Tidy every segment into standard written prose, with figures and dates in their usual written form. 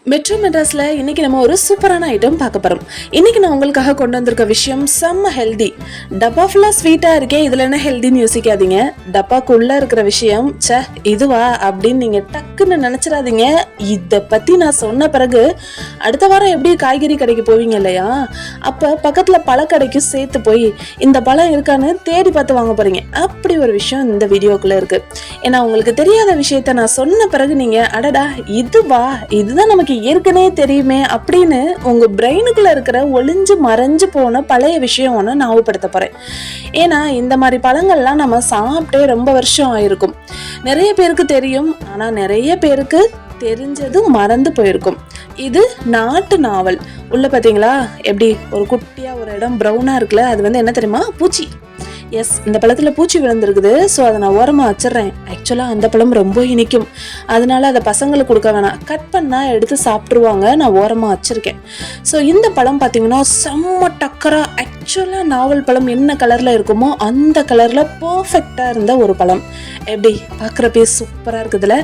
Metro மெட்ராஸில் இன்றைக்கி நம்ம ஒரு சூப்பரான ஐட்டம் பார்க்க போகிறோம். இன்றைக்கி நான் உங்களுக்காக கொண்டு வந்திருக்க விஷயம் செம்ம ஹெல்தி. டப்பா ஃபுல்லாக ஸ்வீட்டாக இருக்கே, இதில் என்ன ஹெல்தின்னு யோசிக்காதீங்க. டப்பாக்குள்ளே இருக்கிற விஷயம் இதுவா அப்படின்னு நீங்கள் டக்குன்னு நினச்சிடாதீங்க. இதை பற்றி நான் சொன்ன பிறகு அடுத்த வாரம் எப்படி காய்கறி கடைக்கு போவீங்க இல்லையா, அப்போ பக்கத்தில் பழக்கடைக்கும் சேர்த்து போய் இந்த பழம் இருக்கான்னு தேடி பார்த்து வாங்க போகிறீங்க. அப்படி ஒரு விஷயம் இந்த வீடியோக்குள்ளே இருக்குது. ஏன்னா உங்களுக்கு தெரியாத விஷயத்த நான் சொன்ன பிறகு நீங்கள் அடடா இதுவா, இதுதான் நமக்கு ஏற்கனவே தெரியுமே அப்படின்னு உங்க பிரெயினுக்குள்ள இருக்கிற ஒளிஞ்சு மறைஞ்சு போன பழைய விஷயம் ஒன்று ஞாபகப்படுத்த போறேன். ஏன்னா இந்த மாதிரி பழங்கள்லாம் நம்ம சாப்பிட்டே ரொம்ப வருஷம் ஆயிருக்கும். நிறைய பேருக்கு தெரியும், ஆனா நிறைய பேருக்கு தெரிஞ்சது மறந்து போயிருக்கும். இது நாட்டு நாவல். உள்ள பாத்தீங்களா எப்படி ஒரு குட்டியா ஒரு இடம் ப்ரௌனா இருக்குல்ல, அது என்ன தெரியுமா, பூச்சி. எஸ், இந்த பழத்தில் பூச்சி விழுந்துருக்குது. ஸோ அதை நான் ஓரமாக வச்சிட்றேன். ஆக்சுவலாக அந்த பழம் ரொம்ப இனிக்கும், அதனால அதை பசங்களுக்கு கொடுக்க வேணாம், கட் பண்ணால் எடுத்து சாப்பிட்ருவாங்க. நான் ஓரமாக வச்சுருக்கேன். ஸோ இந்த பழம் பார்த்தீங்கன்னா செம்ம டக்கராக, ஆக்சுவலாக நாவல் பழம் என்ன கலரில் இருக்குமோ அந்த கலரில் பர்ஃபெக்டாக இருந்த ஒரு பழம். எப்படி பார்க்குறப்பே சூப்பராக இருக்குதுல்ல.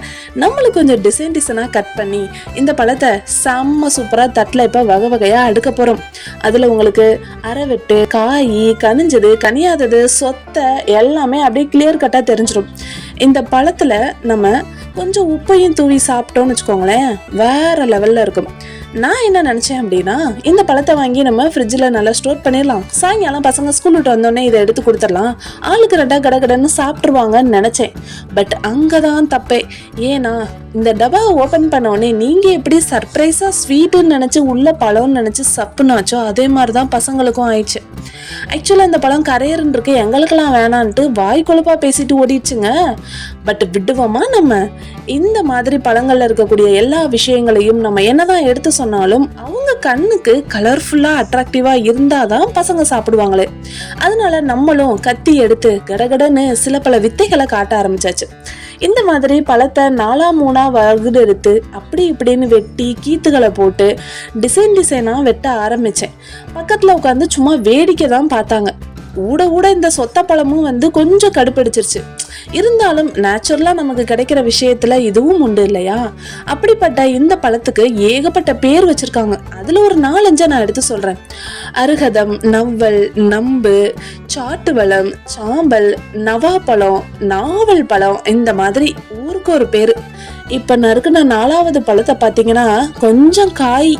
நம்மளுக்கு கொஞ்சம் டிசைனாக கட் பண்ணி இந்த பழத்தை செம்ம சூப்பராக தட்டில் இப்போ வகை வகையாக அடுக்க போகிறோம். அதில் உங்களுக்கு அரைவெட்டு, காய், கனிஞ்சது, கனியாதது, சொத்தை எல்லாமே அப்படியே கிளியர் கட்டாக தெரிஞ்சிடும். இந்த பழத்தில் நம்ம கொஞ்சம் உப்பையும் தூவி சாப்பிட்டோம்னு வச்சுக்கோங்களேன், வேற லெவலில் இருக்கும். நான் என்ன நினச்சேன் அப்படின்னா, இந்த பழத்தை வாங்கி நம்ம ஃப்ரிட்ஜில் நல்லா ஸ்டோர் பண்ணிடலாம். சாயங்காலம் பசங்க ஸ்கூல் விட்டு வந்தோடனே இதை எடுத்து கொடுத்துடலாம், ஆளுக்கு ரெண்டா கடன்னு சாப்பிட்ருவாங்கன்னு நினச்சேன். பட் அங்கே தான் தப்பே. ஏன்னா இந்த டப்பாவை ஓப்பன் பண்ண உடனே நீங்கள் எப்படி சர்ப்ரைஸாக ஸ்வீட்டுன்னு நினச்சி உள்ள பழம்னு நினச்சி சப்புனாச்சோ அதே மாதிரி தான் பசங்களுக்கும் ஆயிடுச்சு. ஆக்சுவலாக இந்த பழம் கரையர்ன்னு இருக்கு, எங்களுக்கெல்லாம் வேணான்ட்டு வாய் கொழுப்பாக பேசிட்டு ஓடிடுச்சுங்க. பட் விடுவோமா நம்ம? இந்த மாதிரி பழங்கள்ல இருக்கக்கூடிய எல்லா விஷயங்களையும் நம்ம என்னதான் எடுத்து சொன்னாலும் அவங்க கண்ணுக்கு கலர்ஃபுல்லாக அட்ராக்டிவாக இருந்தாதான் பசங்க சாப்பிடுவாங்களே. அதனால நம்மளும் கத்தி எடுத்து கடகடன்னு சில பல வித்தைகளை காட்ட ஆரம்பிச்சாச்சு. இந்த மாதிரி பழத்தை 4-3 வகுடெடுத்து அப்படி இப்படின்னு வெட்டி கீத்துகளை போட்டு டிசைனாக வெட்ட ஆரம்பித்தேன். பக்கத்தில் உட்காந்து சும்மா வேடிக்கை தான் பார்த்தாங்க. ஊட இந்த சொத்த பழமும் கொஞ்சம் கடுப்படிச்சிருச்சு. இருந்தாலும் நேச்சுரலாக நமக்கு கிடைக்கிற விஷயத்துல இதுவும் உண்டு இல்லையா. அப்படிப்பட்ட இந்த பழத்துக்கு ஏகப்பட்ட பேர் வச்சிருக்காங்க. அதில் ஒரு 4-5 நான் எடுத்து சொல்கிறேன். அருகதம், நவ்வல், நம்பு, சாட்டுவளம், சாம்பல், நவாப்பழம், நாவல் பழம், இந்த மாதிரி ஊருக்கு ஒரு பேர். இப்போ நறுக்குன 4வது பழத்தை பார்த்தீங்கன்னா கொஞ்சம் காய்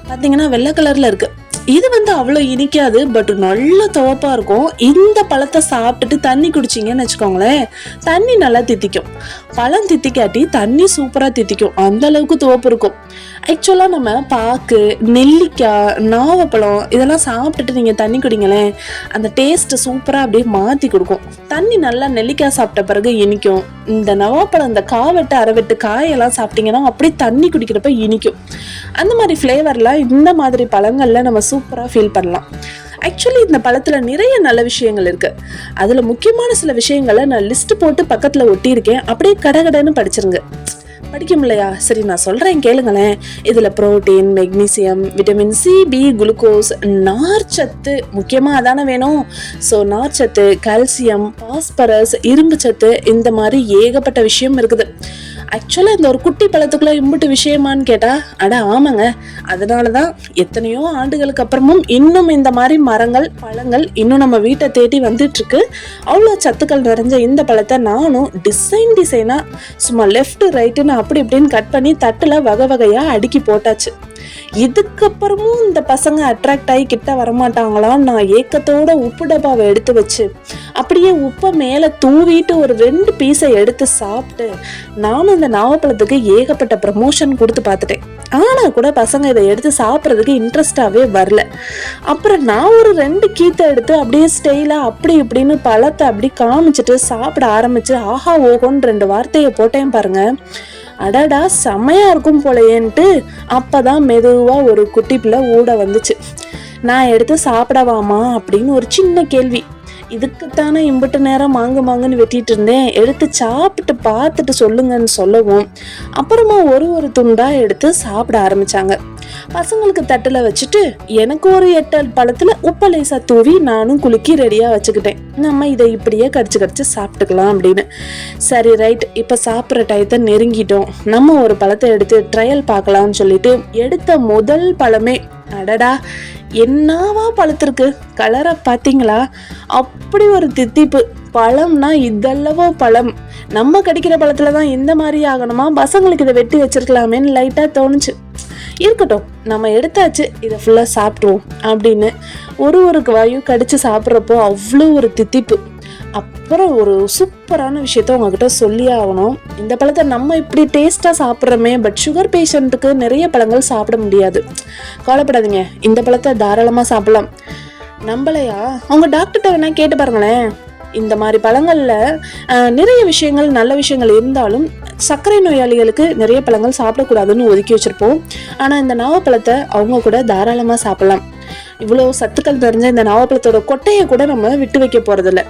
பார்த்தீங்கன்னா வெள்ளை கலரில் இருக்கு. இது அவ்வளோ இனிக்காது, பட் நல்ல துவப்பா இருக்கும். இந்த பழத்தை சாப்பிட்டுட்டு தண்ணி குடிச்சிங்கன்னு வச்சுக்கோங்களேன், தண்ணி நல்லா தித்திக்கும். பழம் தித்திக்காட்டி தண்ணி சூப்பராக தித்திக்கும், அந்த அளவுக்கு துவப்பு இருக்கும். ஆக்சுவலாக நம்ம பாக்கு, நெல்லிக்காய், நாவப்பழம் இதெல்லாம் சாப்பிட்டுட்டு நீங்கள் தண்ணி குடிங்களேன், அந்த டேஸ்ட்டு சூப்பராக அப்படியே மாற்றி கொடுக்கும். தண்ணி நல்லா நெல்லிக்காய் சாப்பிட்ட பிறகு இனிக்கும். இந்த நவாப்பழம், இந்த காவெட்டு, அரைவெட்டு காயெல்லாம் சாப்பிட்டீங்கன்னா அப்படியே தண்ணி குடிக்கிறப்ப இனிக்கும். அந்த மாதிரி ஃப்ளேவர்லாம் இந்த மாதிரி பழங்களில் நம்ம சூப்பராக ஃபீல் பண்ணலாம். ஆக்சுவலி இந்த பழத்தில் நிறைய நல்ல விஷயங்கள் இருக்குது. அதில் முக்கியமான சில விஷயங்களை நான் லிஸ்ட் போட்டு பக்கத்தில் ஒட்டியிருக்கேன். அப்படியே கடகடன்னு படிச்சிருங்க. படிக்கும் இல்லையா? சரி, நான் சொல்கிறேன் கேளுங்களேன். இதில் protein, magnesium, vitamin C, B, glucose, நார்ச்சத்து முக்கியமாக அதானே வேணும். ஸோ நார்ச்சத்து, கால்சியம், பாஸ்பரஸ், இரும்பு சத்து, இந்த மாதிரி ஏகப்பட்ட விஷயம் இருக்குது. ஆக்சுவலாக இந்த ஒரு குட்டி பழத்துக்குள்ள இம்புட்டு விஷயமானு கேட்டால் அட ஆமாங்க. அதனால தான் எத்தனையோ ஆண்டுகளுக்கு அப்புறமும் இன்னும் இந்த மாதிரி மரங்கள், பழங்கள் இன்னும் நம்ம வீட்டை தேடி வந்துட்டுருக்கு. அவ்வளோ சத்துக்கள் நிறைஞ்ச இந்த பழத்தை நானும் டிசைனாக சும்மா லெஃப்ட் ரைட்டுன்னு அப்படி இப்படின்னு கட் பண்ணி தட்டில் வகை வகையாக அடுக்கி போட்டாச்சு. இதுக்கப்புறமும் இந்த பசங்க அட்ராக்ட் ஆகி கிட்ட வரமாட்டாங்களான்னு நான் ஏக்கத்தோட உப்பு டப்பாவை எடுத்து வச்சு அப்படியே உப்பை மேலே தூவிட்டு ஒரு 2 பீஸை எடுத்து சாப்பிட்டு நானும் இந்த நாவப்பழத்துக்கு ஏகப்பட்ட ப்ரமோஷன் கொடுத்து பார்த்துட்டேன். ஆனால் கூட பசங்க இதை எடுத்து சாப்பிட்றதுக்கு இன்ட்ரெஸ்டாகவே வரல. அப்புறம் நான் ஒரு 2 கீத்தை எடுத்து அப்படியே ஸ்டைலாக அப்படி இப்படின்னு பழத்தை அப்படி காமிச்சிட்டு சாப்பிட ஆரம்பிச்சு ஆஹா ஓகோன்னு 2 வார்த்தையை போட்டேன் பாருங்க. அடடா செம்மையா இருக்கும் போலையேன்ட்டு அப்பதான் மெதுவா ஒரு குட்டி பிள்ளை ஊட வந்துச்சு. நான் எடுத்து சாப்பிடவாமா அப்படின்னு ஒரு சின்ன கேள்வி. இதுக்குத்தானே இம்புட்டு நேரம் மாங்குன்னு வெட்டிட்டு இருந்தேன், எடுத்து சாப்பிட்டு பார்த்துட்டு சொல்லுங்கன்னு சொல்லவும் அப்புறமா ஒரு துண்டா எடுத்து சாப்பிட ஆரம்பிச்சாங்க. பசங்களுக்கு தட்டுல வச்சுட்டு எனக்கு ஒரு 8 பழத்துல உப்பு லேசா தூவி நானும் குலுக்கி ரெடியா வச்சுக்கிட்டேன். நம்ம இதை இப்படியே கடிச்சு கடிச்சு சாப்பிட்டுக்கலாம் அப்படின்னு. சரி ரைட், இப்ப சாப்பிட்ற டயத்தை நெருங்கிட்டோம், நம்ம ஒரு பழத்தை எடுத்து ட்ரையல் பார்க்கலாம்னு சொல்லிட்டு எடுத்த முதல் பழமே அடடா என்னவா பழுத்திருக்கு, கலரை பாத்தீங்களா, அப்படி ஒரு தித்திப்பு. பழம்னா இதல்லவோ பழம், நம்ம கடிக்கிற பழத்துலதான் இந்த மாதிரி ஆகணுமா, பசங்களுக்கு இதை வெட்டி வச்சிருக்கலாமேன்னு லைட்டா தோணுச்சு. இருக்கட்டும், நம்ம எடுத்தாச்சு, இதை ஃபுல்லா சாப்பிட்ருவோம் அப்படின்னு ஒரு வாயு கடிச்சு சாப்பிட்றப்போ அவ்வளோ ஒரு தித்திப்பு. அப்புறம் ஒரு சூப்பரான விஷயத்த உங்ககிட்ட சொல்லி ஆகணும். இந்த பழத்தை நம்ம இப்படி டேஸ்டா சாப்பிட்றோமே, பட் சுகர் பேஷண்ட்டுக்கு நிறைய பழங்கள் சாப்பிட முடியாது. கவலைப்படாதீங்க, இந்த பழத்தை தாராளமா சாப்பிடலாம். நம்மளையா அவங்க டாக்டர்கிட்ட வேணா கேட்டு பாருங்களேன். இந்த மாதிரி பழங்கள்ல நிறைய விஷயங்கள் நல்ல விஷயங்கள் இருந்தாலும் சர்க்கரை நோயாளிகளுக்கு நிறைய பழங்கள் சாப்பிடக்கூடாதுன்னு ஒதுக்கி வச்சிருப்போம். ஆனா இந்த நாவப்பழத்தை அவங்க கூட தாராளமா சாப்பிடலாம். இவ்வளோ சத்துக்கள் தெரிஞ்ச இந்த நாவப்பழத்தோட கொட்டையை கூட நம்ம விட்டு வைக்க போறதில்ல.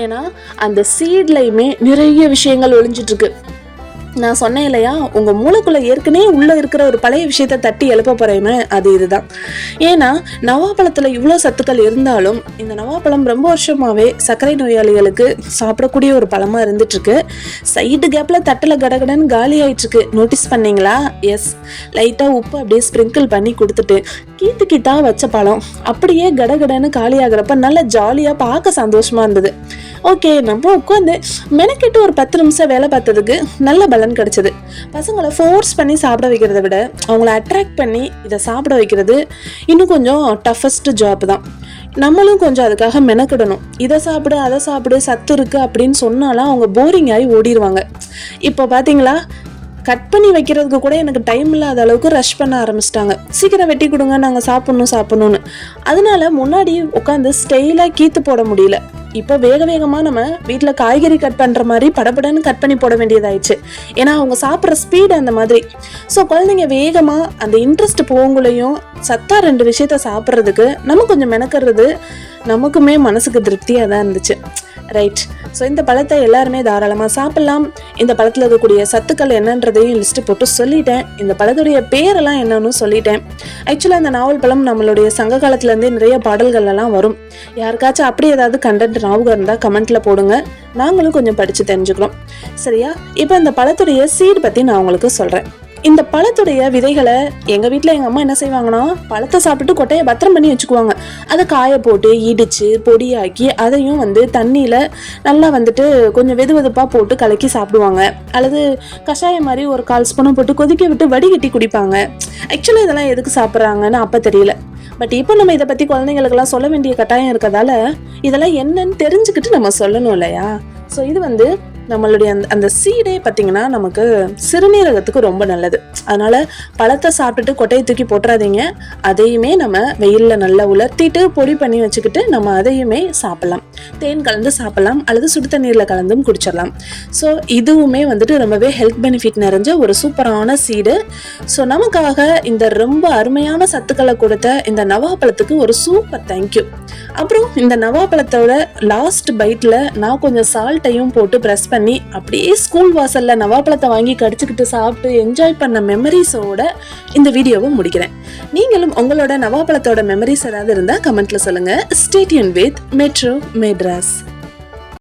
ஏன்னா அந்த சீட்லையுமே நிறைய விஷயங்கள் ஒளிஞ்சிட்டு இருக்கு. நான் சொன்னேன் இல்லையா, உங்க மூளைக்குள்ள ஏற்கனவே உள்ள இருக்கிற ஒரு பழைய விஷயத்த தட்டி எழுப்ப போறேன்னு, அது இதுதான். ஏன்னா நவாப்பழத்துல இவ்வளோ சத்துக்கள் இருந்தாலும் இந்த நவாப்பழம் ரொம்ப வருஷமாவே சர்க்கரை நோயாளிகளுக்கு சாப்பிடக்கூடிய ஒரு பழமா இருந்துட்டு இருக்கு. சைடு கேப்ல தட்டுல கடகடன்னு காலி ஆயிட்டு இருக்கு. நோட்டீஸ் பண்ணீங்களா? எஸ், லைட்டா உப்பு அப்படியே ஸ்ப்ரிங்கிள் பண்ணி கொடுத்துட்டு கீத்தா வச்ச பழம் அப்படியே கடகடன்னு காலி ஆகுறப்ப நல்ல ஜாலியா பார்க்க சந்தோஷமா இருந்தது. ஓகே, நம்ம உட்காந்து மெனக்கெட்டு ஒரு 10 நிமிஷம் வேலை பார்த்ததுக்கு நல்ல பலன் கிடைச்சது. பசங்களை ஃபோர்ஸ் பண்ணி சாப்பிட வைக்கிறத விட அவங்கள அட்ராக்ட் பண்ணி இதை சாப்பிட வைக்கிறது இன்னும் கொஞ்சம் டஃபஸ்ட் ஜாப் தான். நம்மளும் கொஞ்சம் அதுக்காக மெனக்கிடணும். இதை சாப்பிடு அதை சாப்பிடு சத்து இருக்கு அப்படின்னு சொன்னாலும் அவங்க போரிங் ஆகி ஓடிடுவாங்க. இப்போ பார்த்தீங்களா, கட் பண்ணி வைக்கிறதுக்கு கூட எனக்கு டைம் இல்லாத அளவுக்கு ரஷ் பண்ண ஆரம்பிச்சிட்டாங்க. சீக்கிரம் வெட்டி கொடுங்க, நாங்கள் சாப்பிட்ணுன்னு. அதனால முன்னாடி உட்காந்து ஸ்டைலாக கீத்து போட முடியல. இப்போ வேகமாக நம்ம வீட்டில் காய்கறி கட் பண்ணுற மாதிரி படபடன்னு கட் பண்ணி போட வேண்டியதாயிடுச்சு. ஏன்னா அவங்க சாப்பிட்ற ஸ்பீடு அந்த மாதிரி. ஸோ குழந்தைங்க வேகமாக அந்த இன்ட்ரெஸ்ட் போகங்களையும் சத்தா 2 விஷயத்த சாப்பிட்றதுக்கு நம்ம கொஞ்சம் மெனக்கிறது நமக்குமே மனசுக்கு திருப்தியாக தான் இருந்துச்சு. ரைட், ஸோ இந்த பழத்தை எல்லாருமே தாராளமாக சாப்பிட்லாம். இந்த பழத்தில் இருக்கக்கூடிய சத்துக்கள் என்னன்றதையும் லிஸ்ட்டு போட்டு சொல்லிட்டேன். இந்த பழத்துடைய பேரெல்லாம் என்னன்னு சொல்லிட்டேன். ஆக்சுவலாக இந்த நாவல் பழம் நம்மளுடைய சங்க காலத்துலேருந்தே நிறைய பாடல்கள் எல்லாம் வரும். யாருக்காச்சும் அப்படி ஏதாவது கண்டென்ட் ஞாபகம் இருந்தால் கமெண்ட்ல போடுங்க, நாங்களும் கொஞ்சம் படித்து தெரிஞ்சுக்கிறோம். சரியா? இப்போ இந்த பழத்துடைய சீட் பற்றி நான் உங்களுக்கு சொல்கிறேன். இந்த பழத்துடைய விதைகளை எங்கள் வீட்டில் எங்கள் அம்மா என்ன செய்வாங்கன்னா, பழத்தை சாப்பிட்டு கொட்டையை பத்திரம் பண்ணி வச்சுக்குவாங்க. அதை காய போட்டு இடித்து பொடியாக்கி அதையும் தண்ணியில் நல்லா கொஞ்சம் வெதுவெதுப்பாக போட்டு கலக்கி சாப்பிடுவாங்க. அல்லது கஷாயம் மாதிரி ஒரு 1/4 ஸ்பூனும் போட்டு கொதிக்க விட்டு வடிகட்டி குடிப்பாங்க. ஆக்சுவலாக இதெல்லாம் எதுக்கு சாப்பிட்றாங்கன்னு அப்போ தெரியல. பட் இப்போ நம்ம இதை பற்றி குழந்தைங்களுக்கெல்லாம் சொல்ல வேண்டிய கட்டாயம் இருக்கிறதால இதெல்லாம் என்னன்னு தெரிஞ்சுக்கிட்டு நம்ம சொல்லணும் இல்லையா? ஸோ இது நம்மளுடைய அந்த சீடே பார்த்தீங்கன்னா நமக்கு சிறுநீரகத்துக்கு ரொம்ப நல்லது. அதனால பழத்தை சாப்பிட்டுட்டு கொட்டையை தூக்கி போட்டுறாதீங்க. அதையுமே நம்ம வெயிலில் நல்லா உலர்த்திட்டு பொடி பண்ணி வச்சுக்கிட்டு நம்ம அதையுமே சாப்பிடலாம். தேன் கலந்து சாப்பிடலாம், அல்லது சுடு தண்ணீரில் கலந்தும் குடிச்சிடலாம். ஸோ இதுவுமே ரொம்பவே ஹெல்த் பெனிஃபிட் நிறைஞ்ச ஒரு சூப்பரான சீடு. ஸோ நமக்காக இந்த ரொம்ப அருமையான சத்துக்களை கொடுத்த இந்த நவாப்பழத்துக்கு ஒரு சூப்பர் தேங்க்யூ. அப்புறம் இந்த நவாப்பழத்தோட லாஸ்ட் பைட்ல நான் கொஞ்சம் சால்ட்டையும் போட்டு ப்ரெஸ் பண்ணி அப்படியே ஸ்கூல் வாசல்ல நவாப்பழத்தை வாங்கி கடிச்சுக்கிட்டு சாப்பிட்டு என்ஜாய் பண்ண மெமரிஸோட இந்த வீடியோவை முடிக்கிறேன். நீங்களும் உங்களோட நவாப்பழத்தோட மெமரிஸ் ஏதாவது இருந்தா கமெண்ட்ல சொல்லுங்க. Stay tune with metro Madras.